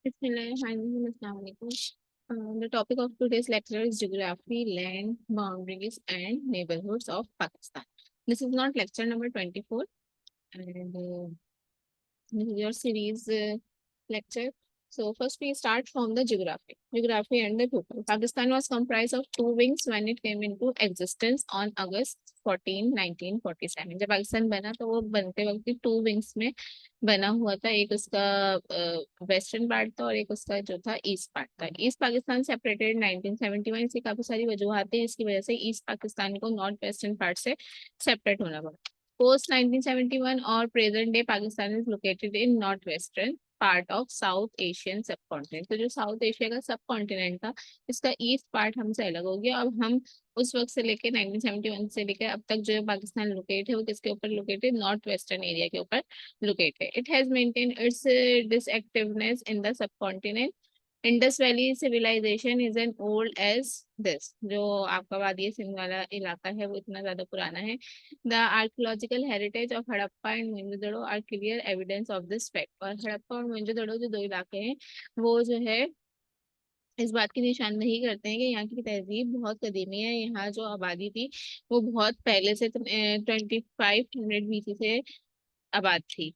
Bismillahirrahmanirrahim. The topic of today's lecture is geography, land, boundaries, and neighborhoods of Pakistan. This is not lecture number 24, and this is your series lecture. So first we start from the geography and the people. Pakistan was comprised of two wings when it came into existence on August 14, 1947. जब पाकिस्तान बना तो वो बनते वक्त to wings में बना हुआ था। एक उसका वेस्टर्न पार्ट था और एक उसका जो था ईस्ट पार्ट था। ईस्ट पाकिस्तान सेपरेटेड 1971 से। काफी सारी वजूहत है इसकी वजह से ईस्ट पाकिस्तान को नॉर्थ वेस्टर्न पार्ट से सेपरेट होना पड़ा। पोस्ट 1971 और present day Pakistan is located in north western part of south Asian सब कॉन्टिनेंट। तो जो साउथ एशिया का सब कॉन्टिनेंट था इसका ईस्ट पार्ट हमसे अलग हो गया। अब हम उस वक्त से लेके 1971 से लेकर अब तक जो पाकिस्तान लोकेट है वो किसके ऊपर लोकेटेड, नॉर्थ वेस्टर्न एरिया के ऊपर located. It has maintain its distinctiveness in the subcontinent. Indus valley civilization is an old age this. जो आपका वादी सिंध वाला इलाका है वो इतना ज्यादा पुराना है। The archaeological heritage of Harappa and Mohenjodaro are clear evidence of this fact. और हड़प्पा और मोहनजोदड़ो जो दो इलाके हैं वो जो है इस बात की निशानदही करते हैं कि यहाँ की तहजीब बहुत कदीमी है। यहाँ जो आबादी थी वो बहुत पहले से 2500 BC से आबाद थी।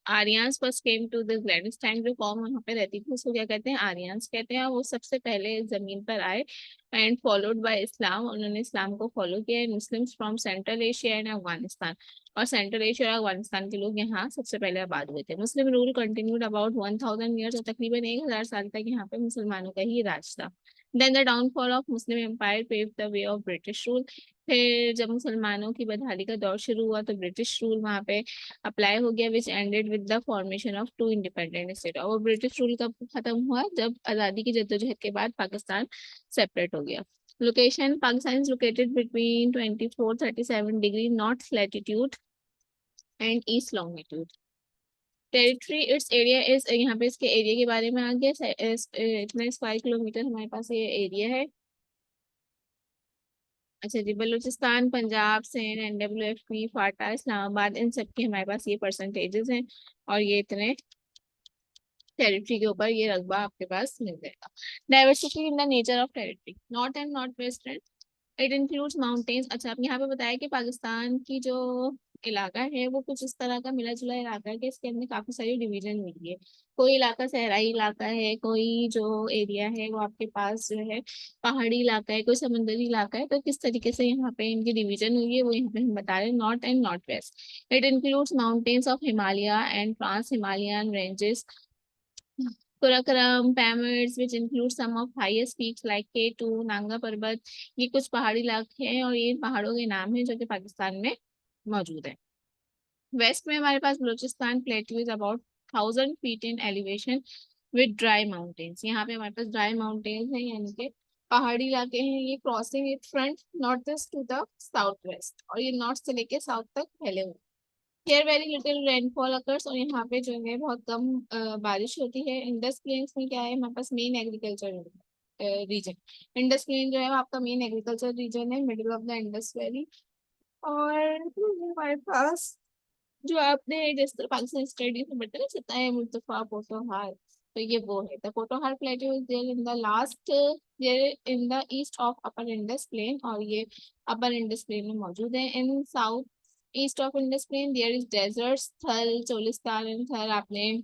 Aryans first came to this land. इस टाइम जो कौम वहाँ पे रहती थी उसको क्या कहते हैं, आर्यंस कहते हैं। वो सबसे पहले इस जमीन पर आए एंड फॉलोड बाय इस्लाम। उन्होंने इस्लाम को फॉलो किया। Muslims from central Asia and Afghanistan. और सेंट्रल एशिया और अफगानिस्तान के लोग यहाँ सबसे पहले आबाद हुए थे। मुस्लिम रूल कंटिन्यूड अबाउट 1000 ईयर्स। और तकरीबन 1000 साल तक यहाँ पे मुसलमानों का ही राज था। Then the downfall of Muslim empire pave the way of British rule. फिर जब मुसलमानों की बदहाली का दौर शुरू हुआ तो ब्रिटिश रूल वहाँ पे अप्लाई हो गया, which ended with the formation of two independent state. और वो ब्रिटिश रूल कब खत्म हुआ, जब आज़ादी की जद्दोजहद के बाद पाकिस्तान सेपरेट हो गया। Location, Pakistan is located between 24-37 degree north latitude and east longitude. Territory, it's area is, यहाँ पे इसके एरिया के बारे में आ गया। इतना स्क्वायर किलोमीटर हमारे पास ये एरिया है। अच्छा जी, बलूचिस्तान, पंजाब, सिंध, NWFP, फाटा, इस्लामाबाद, इन सब के हमारे पास ये परसेंटेजेस हैं। और ये इतने टेरिटरी के ऊपर ये रकबा आपके पास मिल जाएगा। Diversity in the nature of territory, north and north western, it includes mountains. अच्छा, अब यहाँ पे बताया कि पाकिस्तान की जो इलाका है वो कुछ इस तरह का मिला जुला इलाका है कि इसके अंदर काफी सारी डिवीजन हुई है। कोई इलाका सहराई इलाका है, कोई जो एरिया है वो आपके पास जो है पहाड़ी इलाका है, कोई समुद्री इलाका है। तो किस तरीके से यहाँ पे इनकी डिवीजन हुई है वो यहाँ पे हम बता रहे हैं, north and north west. It includes mountains of Himalaya and trans Himalayan ranges, Karakoram, pyramids, which include some of highest peaks like K2, Nanga पर्वत। ये कुछ पहाड़ी इलाके हैं और ये पहाड़ों के नाम हैं जो कि पाकिस्तान में मौजूद है। वेस्ट में हमारे पास Balochistan plateau is about 1000 feet in elevation with dry mountains. यहाँ पे हमारे पास ड्राई माउंटेन्स हैं, यानी कि पहाड़ी इलाके हैं। ये crossing it front north east to the south west, और ये नॉर्थ से लेके साउथ तक फैले हुए। Here very little rainfall occurs, और यहाँ पे जो है बहुत कम बारिश होती है। इंडस प्लेन्स में क्या है, हमारे पास main agriculture region. Indus plain जो है वो आपका मेन एग्रीकल्चर रीजन है, middle of the Indus valley. और हमारे पास जो आपने जिस तरह पाकिस्तान स्टडी में बताया ना, सितारा है मुस्तफा पोटोहार, तो ये वो है। The Potohar plateau is there in the last, there in the east of upper Indus plain, और ये अपर इंडस प्लेन में मौजूद है। In south east of Indus plain there is deserts, Thal, Cholistan and थर। आपने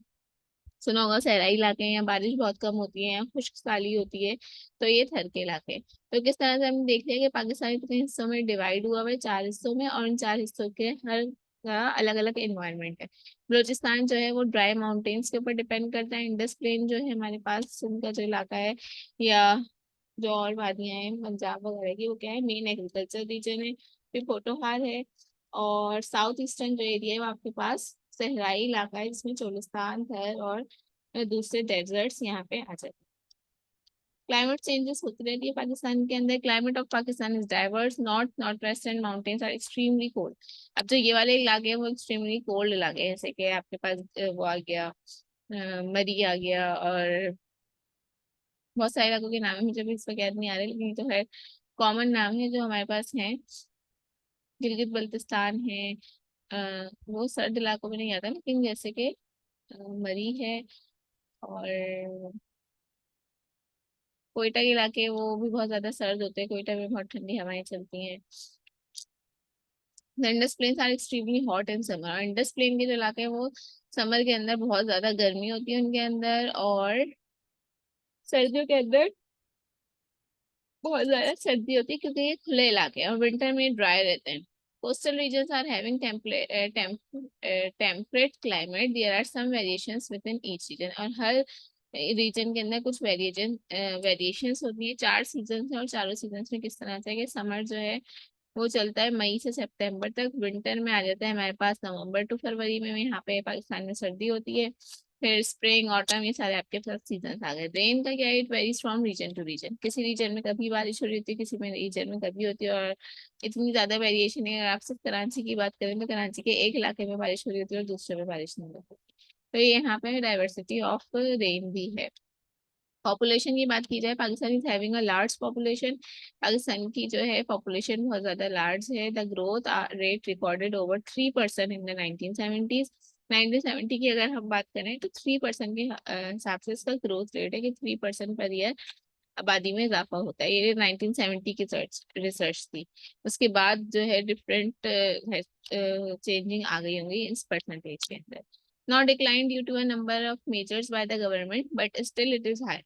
सुना होगा सहराई इलाके हैं, यहाँ बारिश बहुत कम होती है, यहाँ खुश्क साली होती है, तो ये थर के इलाके हैं। तो किस तरह से हमने देख लिया कि पाकिस्तान इतने हिस्सों में डिवाइड हुआ है, 4 हिस्सों में, और इन 4 हिस्सों के हर का अलग अलग एनवायरनमेंट है। बलूचिस्तान जो है वो ड्राई माउंटेन्स के ऊपर डिपेंड करता है। इंडस प्लेन जो है हमारे पास सिंध का जो इलाका है, या जो और वादियां हैं पंजाब वगैरह की, वो क्या है, मेन एग्रीकल्चर रीजन है। फिर पोटोहार है। और साउथ ईस्टर्न जो एरिया है वो आपके पास सहराई इलाका है, जिसमें चोलिस्तान, थर और दूसरे डेजर्ट्स यहाँ पे आ जाते हैं। क्लाइमेट चेंजेस होती रहती है पाकिस्तान के अंदर। Climate of Pakistan is diverse, north north western mountains are extremely cold. अब जो ये वाले इलाके हैं वो एक्सट्रीमली कोल्ड इलाके हैं, जैसे कि आपके पास वो आ गया, मरी आ गया, और बहुत सारे इलाकों के नाम है, मुझे भी इस वक्त याद नहीं आ रहे, लेकिन ये तो है कॉमन नाम है जो हमारे पास हैं। गिलगित बल्तिस्तान है, वो सर्द इलाकों में नहीं आता, लेकिन जैसे कि मरी है, और कोयटा के इलाके वो भी बहुत ज्यादा सर्द होते हैं, कोयटा में बहुत ठंडी हवाएं चलती हैं। Indus plains are extremely hot in summer, और इंडस प्लेन के जो इलाके हैं वो समर के अंदर बहुत ज्यादा गर्मी होती है उनके अंदर, और सर्दियों के अंदर बहुत ज्यादा सर्दी होती है क्योंकि ये खुले इलाके हैं, और विंटर में ड्राई रहते हैं। Coastal regions are having temperate climate, there are some variations with in each region, और हर रीजन के अंदर कुछ वेरिएशंस होती है। 4 सीजन है, और चारों सीजन में किस तरह से, कि समर जो है वो चलता है मई से सितंबर तक, विंटर में आ जाता है हमारे पास नवंबर टू फरवरी में, यहाँ पे पाकिस्तान में सर्दी होती है। फिर स्प्रिंग ऑटम, ये सारे आपके पास सीजन आ गए। रेन का क्या है, it varies from region to region, किसी रीजन में कभी बारिश हो रही होती है, किसी में रीजन में कभी होती है, और इतनी ज्यादा वेरिएशन है। अगर आप सिर्फ कराची की बात करें तो कराची के एक इलाके में बारिश हो रही होती है और दूसरे में बारिश नहीं होती। तो ये यहाँ पे डाइवर्सिटी ऑफ रेन भी है। पॉपुलेशन की बात की जाए, Pakistan is having a large population, Pakistan की जो है पॉपुलेशन बहुत ज्यादा लार्ज है। The growth rate recorded over 3% in the 1970s। 1970 की अगर हम बात करें तो 3% के हिसाब से इसका ग्रोथ रेट है कि 3% पर ईयर आबादी में इजाफा होता है। ये 1970 की रिसर्च थी। उसके बाद जो है डिफरेंट चेंजिंग आ गई होंगी इस परसेंटेज के अंदर। Not decline due to a number of measures by the government, but still it is high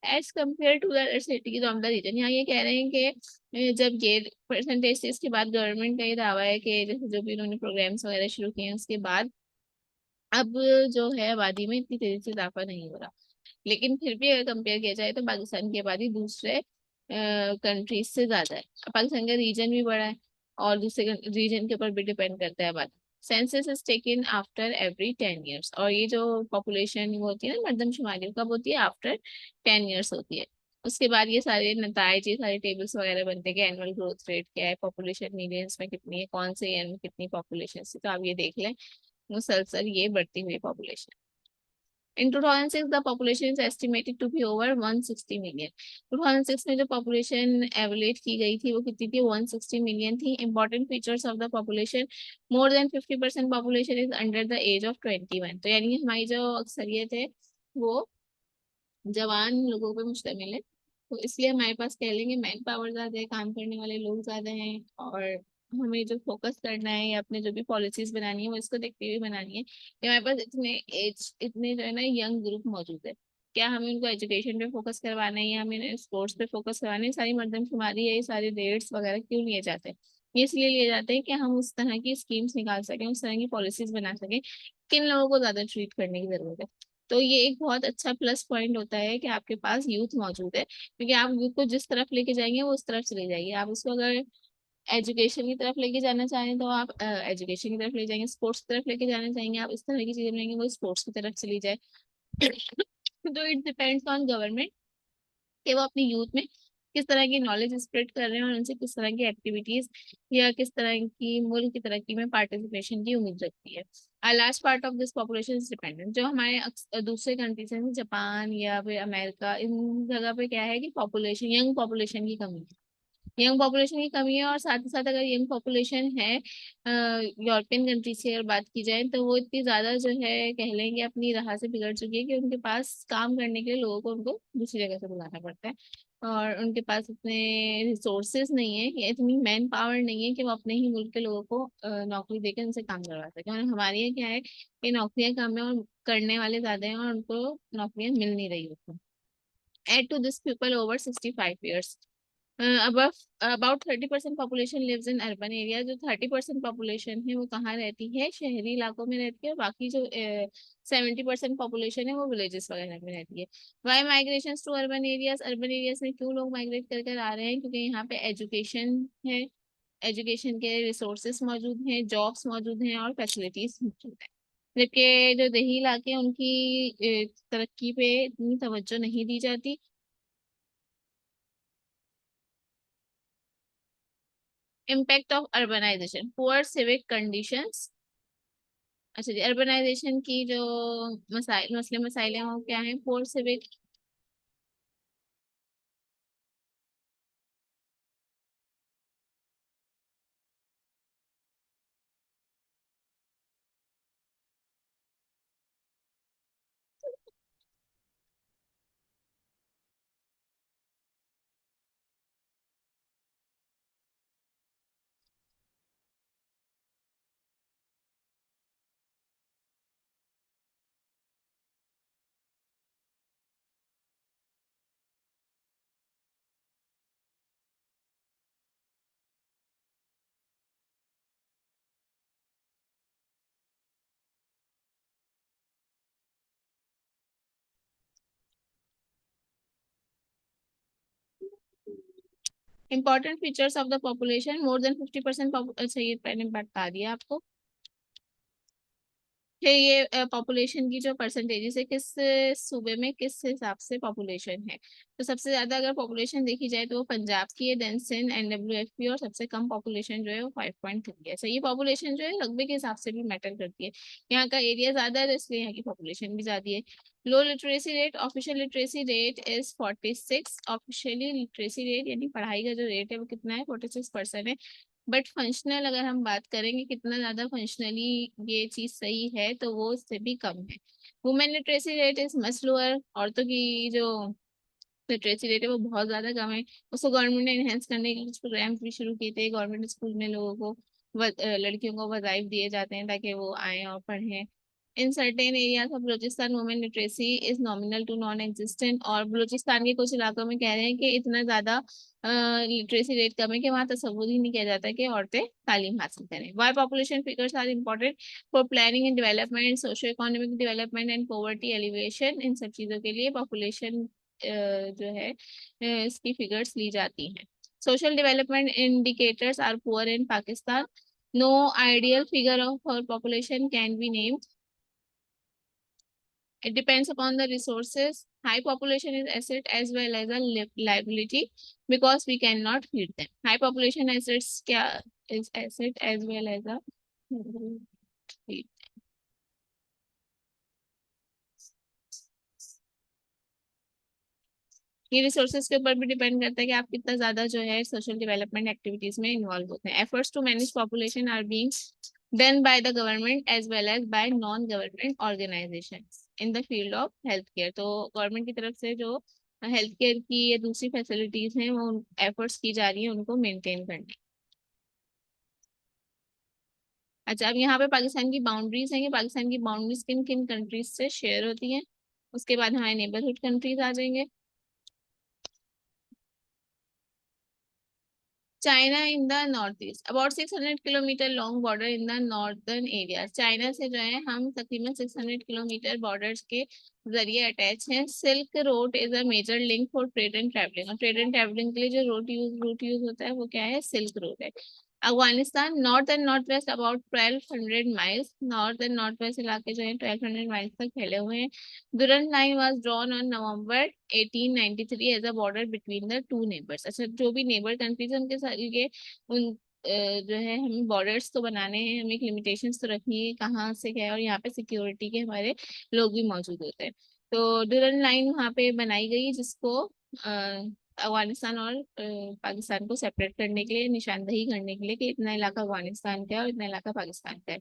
as compare to the other cities of the region. यहाँ ये कह रहे हैं कि जब ये परसेंटेज इसके बाद गवर्नमेंट का ये दावा है कि जैसे जो भी उन्होंने प्रोग्राम्स वगैरह शुरू किए हैं उसके बाद अब जो है आबादी में इतनी तेजी से इजाफा नहीं हो रहा। लेकिन फिर भी अगर कंपेयर किया जाए तो पाकिस्तान की आबादी दूसरे कंट्रीज से ज्यादा है। पाकिस्तान का रीजन भी बड़ा है, और दूसरे रीजन के ऊपर भी डिपेंड करता है आबादी। Census is taken after every 10 years, और ये जो पॉपुलेशन वो होती है ना मर्दमशुमारी, कब होती है, आफ्टर 10 years होती है। उसके बाद ये सारे नताइज, ये सारे टेबल्स वगैरह बनते हैं कि एनुअल ग्रोथ रेट क्या है, पॉपुलेशन मिलियंस में कितनी है, कौन से ईयर में कितनी पॉपुलेशन है, तो आप ये देख लें मुसलसल ये बढ़ती हुई population. In 2006, the population is estimated to be over 160 million. 2006 में जो population evaluate की गई थी वो कितनी थी, 160 million थी। Important features of the population, more than 50% population is under the age of 21। तो यानी हमारी जो अक्सरियत है वो जवान लोगों पे मुश्तमिल है। तो इसलिए हमारे पास कह लेंगे मैन पावर ज्यादा है, काम करने वाले लोग ज्यादा हैं, और हमें जो फोकस करना है या अपने जो भी पॉलिसीज बनानी है वो इसको देखते हुए बनानी है कि हमारे पास इतने जो है ना यंग ग्रुप मौजूद है। क्या हमें उनको एजुकेशन पे फोकस करवाना है या हमें स्पोर्ट्स पे फोकस करवाना है, सारी मर्दमशुमारी है, ये सारे रेट्स वगैरह क्यों लिए जाते हैं, ये इसलिए लिए जाते हैं कि हम उस तरह की स्कीम्स निकाल सकें, उस तरह की पॉलिसीज बना सकें, किन लोगों को ज्यादा ट्रीट करने की जरूरत है। तो ये एक बहुत अच्छा प्लस पॉइंट होता है कि आपके पास यूथ मौजूद है, क्योंकि आप यूथ को जिस तरफ लेके जाएंगे वो उस तरफ चले जाएगी। आप उसको अगर एजुकेशन की तरफ लेके जाना चाहें तो आप एजुकेशन की तरफ ले जाएंगे, स्पोर्ट्स की तरफ लेके जाना चाहेंगे आप इस तरह की चीजें बनाएंगे वो स्पोर्ट्स की तरफ चली जाए। तो इट डिपेंड्स ऑन गवर्नमेंट कि वो अपनी यूथ में किस तरह की नॉलेज स्प्रेड कर रहे हैं और उनसे किस तरह की एक्टिविटीज या किस तरह की मुल्क की तरक्की में पार्टिसिपेशन की उम्मीद रखती है। A large part of this population is dependent, जो हमारे दूसरे कंट्रीज हैं जापान या फिर अमेरिका, इन जगह पे क्या है कि पॉपुलेशन, यंग पॉपुलेशन की कमी है। यंग पॉपुलेशन की कमी है, और साथ ही साथ अगर यंग पॉपुलेशन है यूरोपियन कंट्रीज की अगर बात की जाए तो वो इतनी ज्यादा जो है कह लेंगे अपनी राह से बिगड़ चुकी है कि उनके पास काम करने के लिए लोगों को उनको दूसरी जगह से बुलाना पड़ता है, और उनके पास इतने रिसोर्सेज नहीं है या इतनी मैन पावर नहीं है कि वो अपने ही मुल्क के लोगों को नौकरी देकर उनसे काम करवा सके। और हमारे यहाँ क्या है कि नौकरियां कम है और करने वाले ज्यादा हैं और उनको नौकरियां मिल नहीं रही होती। Add to this people over 65 years. Above about 30% population lives in urban area। जो 30% population है वो कहाँ रहती है, शहरी इलाकों में रहती है, और बाकी जो 70% population है वो villages वगैरह में रहती है। Why migrations to urban areas? urban areas में क्यों लोग माइग्रेट कर कर आ रहे हैं, क्योंकि यहाँ पे एजुकेशन है, एजुकेशन के रिसोर्सेज मौजूद हैं, जॉब्स मौजूद हैं और फैसिलिटीज मौजूद है। जबकि जो देही इलाके हैं उनकी तरक्की पे इतनी तवज्जो नहीं दी जाती। Impact of urbanisation, poor civic conditions. अच्छा जी, अर्बनाइजेशन की जो मसले मसाइल हैं वो क्या है, poor civic important features of the population, more than 50%। अच्छा ये मैंने बता दिया आपको। है ये पॉपुलेशन की जो परसेंटेजेस है, किस सूबे में किस हिसाब से पॉपुलेशन है। तो सबसे ज्यादा अगर पॉपुलेशन देखी जाए तो वो पंजाब की है, देन सिंध, NWFP, और सबसे कम पॉपुलेशन जो है वो 5.3 है। सो ये पॉपुलेशन जो है रकबे के हिसाब से भी मैटर करती है। यहाँ का एरिया ज्यादा है तो इसलिए यहाँ की पॉपुलेशन भी ज्यादा है। लो literacy rate, official literacy rate is 46। Officially literacy rate यानी पढ़ाई का जो रेट है वो कितना है, 46% है। बट फंक्शनल अगर हम बात करेंगे कितना ज्यादा फंक्शनली ये चीज सही है, तो वो इससे भी कम है। Women literacy rate is much lower. औरतों की जो लिटरेसी रेट है वो बहुत ज्यादा कम है। उसको गवर्नमेंट ने इनहेंस करने के लिए कुछ प्रोग्राम्स भी शुरू किए थे। गवर्नमेंट स्कूल में लोगों को लड़कियों को वज़ाइफ दिए जाते हैं ताकि वो आए और पढ़ें। In certain areas of Balochistan women literacy is nominal to non existent. और बलूचिस्तान के कुछ इलाकों में कह रहे हैं कि इतना ज्यादा लिटरेसी रेट कम है कि वहाँ तस्वुर ही नहीं किया जाता कि औरतें तालीम हासिल करें। Why population figures are important for planning and development, socio economic development and poverty elevation. इन सब चीजों के लिए पॉपुलेशन जो है इसकी फिगर्स ली जाती हैं। Social development indicators are poor in Pakistan. No ideal figure of our population can be named. It depends upon the resources. High population is asset as well as a liability because we cannot feed them. High population assets क्या is asset as well as a liability. ये resources के ऊपर भी depend करता है कि आप कितना ज्यादा जो है सोशल डेवलपमेंट एक्टिविटीज में इन्वॉल्व होते हैं। Efforts to manage population are being done by the government as well as by non government organisation in the field of health care. तो गवर्नमेंट की तरफ से जो हेल्थ केयर की या दूसरी फैसिलिटीज हैं वो एफर्ट्स की जा रही है उनको मेंटेन करने। अच्छा, अब यहाँ पे पाकिस्तान की बाउंड्रीज हैं कि पाकिस्तान की बाउंड्रीज किन किन कंट्रीज से शेयर होती हैं। उसके बाद हमारे नेबरहुड कंट्रीज आ जाएंगे। China in the north east, about 600 kilometre long border in the northern area. China से जो है हम तकरीबन 600 किलोमीटर बॉर्डर्स के जरिए अटैच हैं। Silk road is a major link for trade and travelling. और ट्रेड एंड ट्रैवलिंग के लिए जो रूट यूज होता है वो क्या है, सिल्क रोड है। Afghanistan north and north west about 1200 miles. North and north west इलाके जो है 1200 माइल्स तक फैले हुए हैं। Durand line was drawn on November 1893 as a border between the two neighbours. अच्छा, जो भी नेबर कंट्रीज है उनके साथ ये उन जो है हमें बॉर्डर्स तो बनाने हैं, हमें एक लिमिटेशंस तो रखनी है कहाँ से क्या है, और यहाँ पे सिक्योरिटी के हमारे लोग भी मौजूद होते हैं। तो डुरन लाइन वहाँ पे बनाई गई जिसको अफगानिस्तान और पाकिस्तान को सेपरेट करने के लिए, निशानदही करने के लिए कि इतना इलाका अफगानिस्तान का है और इतना इलाका पाकिस्तान का है।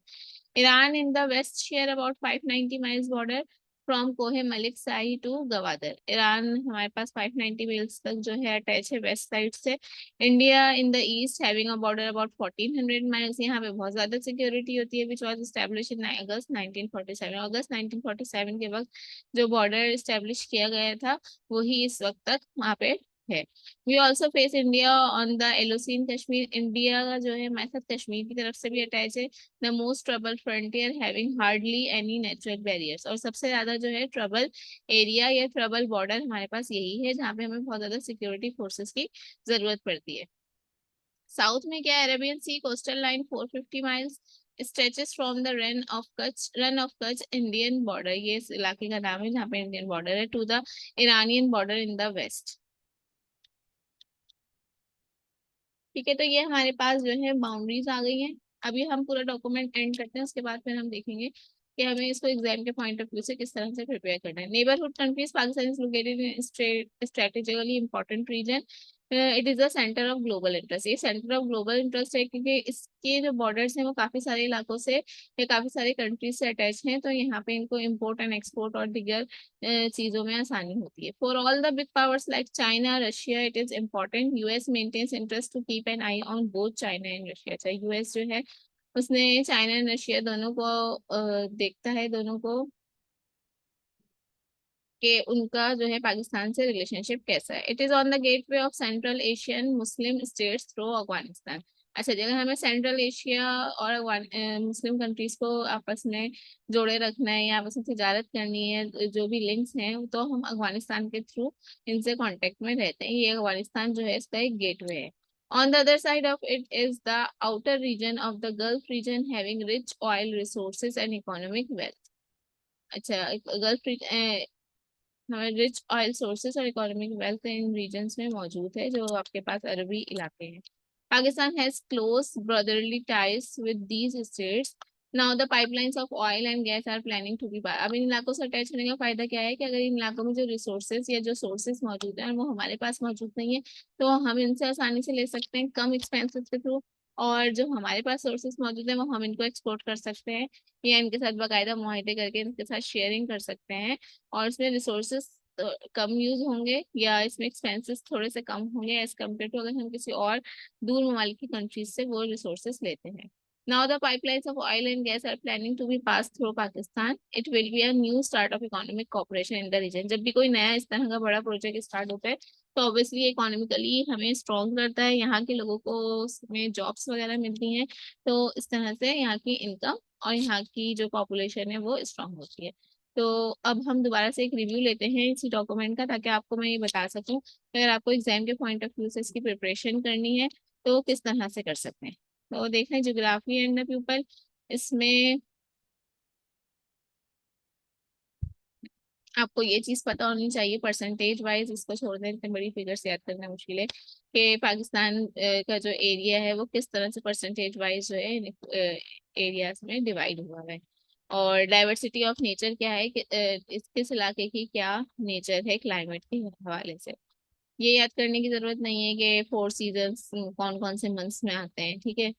Iran in the west share about 590 miles border from Kohe Malik Shahi to Gwadar. Iran हमारे पास 590 मील्स तक जो है अटैच है वेस्ट साइड से। India in the east having a border about 1400 miles. यहाँ पे बहुत ज्यादा सिक्योरिटी होती है विच वॉज स्टैब्लिश इन अगस्त 1947। अगस्त 1947 के वक्त जो बॉर्डर स्टैब्लिश किया गया था वही इस वक्त तक वहाँ पे है। We also face India on the LOC in Kashmir. India का जो है हमारे साथ कश्मीर की तरफ से भी अटैच है। The most trouble frontier having hardly any natural barriers. और सबसे ज्यादा जो है ट्रबल एरिया या ट्रबल बॉर्डर हमारे पास यही है जहाँ पे हमें बहुत ज्यादा सिक्योरिटी फोर्सेस की जरूरत पड़ती है। साउथ में क्या है, Arabian sea coastal line 450 miles stretches from the Rann of Kutch Indian border. ये इस इलाके का नाम है जहाँ पे इंडियन बॉर्डर है, to the Iranian border in the west. ठीक है, तो ये हमारे पास जो है बाउंड्रीज आ गई हैं। अभी हम पूरा डॉक्यूमेंट एंड करते हैं, उसके बाद फिर हम देखेंगे कि हमें इसको एग्जाम के पॉइंट ऑफ व्यू से किस तरह से प्रिपेयर करना है। Neighbourhood countries, Pakistan is located in strategically important region. It is the centre of global interest. ये सेंटर ऑफ ग्लोबल इंटरेस्ट है क्योंकि इसके जो बॉर्डर्स हैं वो काफी सारे इलाकों से या काफी सारे कंट्रीज से अटैच हैं, तो यहाँ पे इनको इम्पोर्ट एंड एक्सपोर्ट और दीगर चीजों में आसानी होती है। For all the big powers like China Russia it is important. US maintains interest to keep an eye on both China and Russia. चाहे यूएस जो है उसने चाइना एंड रशिया दोनों को देखता है, दोनों को कि उनका जो है पाकिस्तान से रिलेशनशिप कैसा है। It is on the gateway of central Asian Muslim states through Afghanistan. अच्छा, अगर हमें सेंट्रल एशिया और मुस्लिम कंट्रीज को आपस में जोड़े रखना है या आपस में तिजारत करनी है, जो भी लिंक्स हैं तो हम अफगानिस्तान के थ्रू इनसे कांटेक्ट में रहते हैं। ये अफगानिस्तान जो है इसका एक गेटवे है। On the other side of it is the outer region of the Gulf region having rich oil resources and economic wealth. अच्छा, गल्फ हमें रिच ऑयल सोर्सेस और इकोनॉमिक वेल्थ इन रीजन्स में मौजूद है जो आपके पास अरबी इलाके हैं. Pakistan has close brotherly ties with these states. Now the pipelines of oil and gas are planning to be. अब इन इलाकों से अटैच होने का फायदा क्या है कि अगर इन इलाकों में जो रिसोर्सेज या जो सोर्सेज मौजूद हैं वो हमारे पास मौजूद नहीं है तो हम इनसे आसानी से ले सकते हैं कम एक्सपेंसेस के थ्रू. और जो हमारे पास सोर्सेज मौजूद है वो हम इनको एक्सपोर्ट कर सकते हैं या इनके साथ बाकायदा मुआहदे करके इनके साथ शेयरिंग कर सकते हैं. और इसमें रिसोर्सेस कम यूज होंगे या इसमें एक्सपेंसेस थोड़े से कम होंगे एज कम्पेयर टू अगर हम किसी और दूर ममालिक की कंट्रीज से वो रिसोर्सेस लेते हैं. Now the pipelines of oil and gas are planning to be passed through Pakistan. It will be a new start of economic cooperation in the region. जब भी कोई नया इस तरह का बड़ा प्रोजेक्ट स्टार्ट होता है तो ऑब्वियसली इकोनॉमिकली हमें स्ट्रॉन्ग करता है, यहाँ के लोगों को उसमें जॉब्स वगैरह मिलती हैं तो इस तरह से यहाँ की इनकम और यहाँ की जो पॉपुलेशन है वो स्ट्रॉन्ग होती है. तो अब हम दोबारा से एक रिव्यू लेते हैं इसी डॉक्यूमेंट का ताकि आपको मैं ये बता सकूं अगर आपको एग्जाम के पॉइंट ऑफ व्यू से इसकी प्रिपरेशन करनी है तो किस तरह से कर सकते हैं. तो देखें ज्योग्राफी एंड द पीपल. इसमें आपको ये चीज पता होनी चाहिए परसेंटेज वाइज, इसको छोड़ दें, इतनी बड़ी फिगर्स याद करना मुश्किल है कि पाकिस्तान का जो एरिया है वो किस तरह से परसेंटेज वाइज जो है एरियाज में डिवाइड हुआ है. और डाइवर्सिटी ऑफ नेचर क्या है कि इस किस इलाके की क्या नेचर है क्लाइमेट के हवाले से. ये याद करने की जरूरत नहीं है कि 4 सीजन्स कौन कौन से मंथ्स में आते हैं. ठीक है.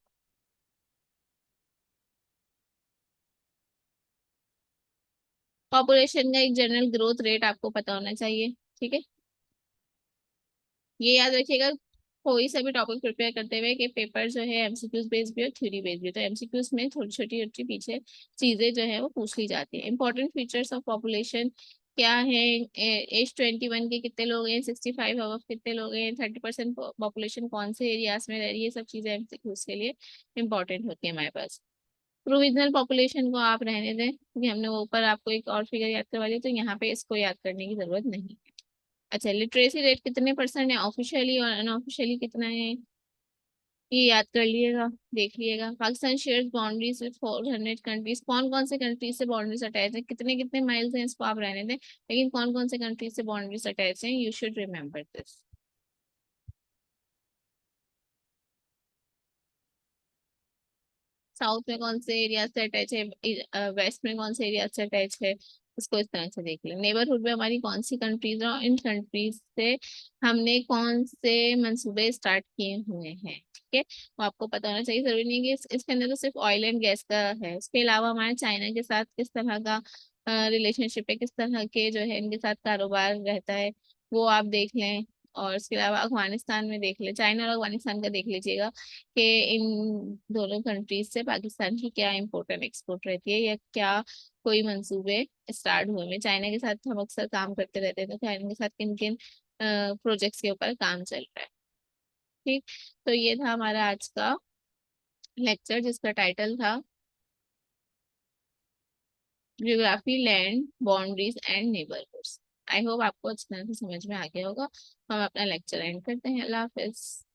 पॉपुलेशन का एक जनरल ग्रोथ रेट आपको पता होना चाहिए. ठीक है. ये याद रखिएगा कोई सा भी टॉपिक प्रिपेयर करते हुए कि पेपर जो है एमसीक्यूज बेस्ड भी और थ्योरी बेस्ड भी. तो एमसीक्यूज में थोड़ी छोटी छोटी पीछे चीजें जो है वो पूछ ली जाती है. इंपॉर्टेंट फीचर्स ऑफ पॉपुलेशन क्या है. एज 21 के कितने लोग हैं, 65 अबव कितने लोग हैं, 30% पॉपुलेशन कौन से एरियाज में रह रही है. सब चीजें एमसीक्यूज के लिए इंपॉर्टेंट होती है हमारे पास. प्रोविजनल पॉपुलेशन को आप रहने दें क्योंकि हमने वो ऊपर आपको एक और फिगर याद करवा दी तो यहाँ पे इसको याद करने की जरूरत नहीं है. अच्छा, लिटरेसी रेट कितने परसेंट है ऑफिशियली और अनऑफिशियली कितना है ये याद कर लिएगा. देख लिएगा. Pakistan shares boundaries with 400 countries. कौन कौन से कंट्रीज से बाउंड्रीज अटैच है, कितने कितने माइल्स हैं इसको आप रहने दें लेकिन कौन कौन से कंट्रीज से बाउंड्रीज अटैच हैं you should remember this. South में कौन से एरिया से अटैच है, वेस्ट में कौन से एरिया से अटैच है, इसको इस तरह से देख लें. नेबरहुड में हमारी कौन सी कंट्रीज है और इन कंट्रीज से हमने कौन से मंसूबे स्टार्ट किए हुए हैं. ठीक है. वो आपको पता होना चाहिए. जरूरी नहीं है कि इसके अंदर तो सिर्फ ऑयल एंड गैस का है, इसके अलावा हमारे चाइना के साथ किस तरह का रिलेशनशिप है, किस तरह के जो है इनके साथ कारोबार रहता है वो आप देख लें. और इसके अलावा अफगानिस्तान में देख लें, चाइना और अफगानिस्तान का देख लीजिएगा कि इन दोनों कंट्रीज से पाकिस्तान की क्या इम्पोर्टेंट एक्सपोर्ट रहती है या क्या कोई मंसूबे स्टार्ट हुए हैं. चाइना के साथ हम अक्सर काम करते रहते हैं तो चाइना के साथ किन किन प्रोजेक्ट्स के ऊपर काम चल रहा है. ठीक. तो ये था हमारा आज का लेक्चर जिसका टाइटल था geography, land, boundaries and neighbourhoods. I hope आपको अच्छी तरह से समझ में आ गया होगा. हम अपना लेक्चर एंड करते हैं. अल्लाह हाफिज.